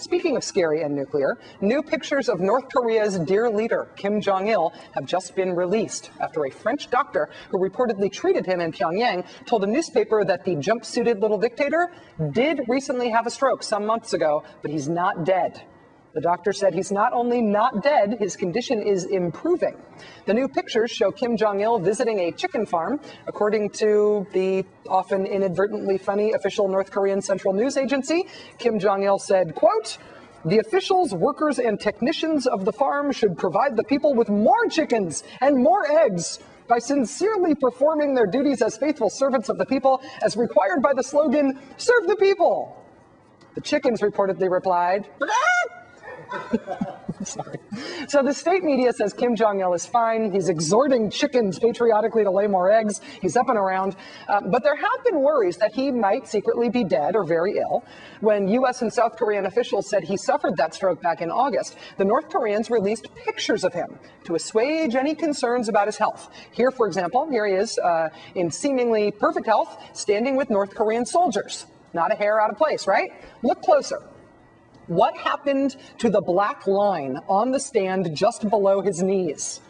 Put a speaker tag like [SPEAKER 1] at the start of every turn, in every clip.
[SPEAKER 1] Speaking of scary and nuclear, new pictures of North Korea's dear leader, Kim Jong Il, have just been released after a French doctor who reportedly treated him in Pyongyang told a newspaper that the jumpsuited little dictator did recently have a stroke some months ago, but he's not dead. The doctor said he's not only not dead, his condition is improving. The new pictures show Kim Jong Il visiting a chicken farm. According to the often inadvertently funny official North Korean Central News Agency, Kim Jong Il said, quote, "The officials, workers, and technicians of the farm should provide the people with more chickens and more eggs by sincerely performing their duties as faithful servants of the people, as required by the slogan, 'Serve the people.'" The chickens reportedly replied, sorry. So the state media says Kim Jong-il is fine. He's exhorting chickens patriotically to lay more eggs. He's up and around. But there have been worries that he might secretly be dead or very ill. When U.S. and South Korean officials said he suffered that stroke back in August, the North Koreans released pictures of him to assuage any concerns about his health. Here, for example, here he is in seemingly perfect health, standing with North Korean soldiers. Not a hair out of place, right? Look closer. What happened to the black line on the stand just below his knees?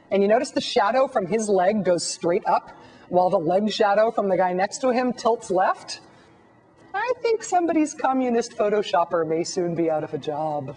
[SPEAKER 1] And you notice the shadow from his leg goes straight up, while the leg shadow from the guy next to him tilts left? I think somebody's communist photoshopper may soon be out of a job.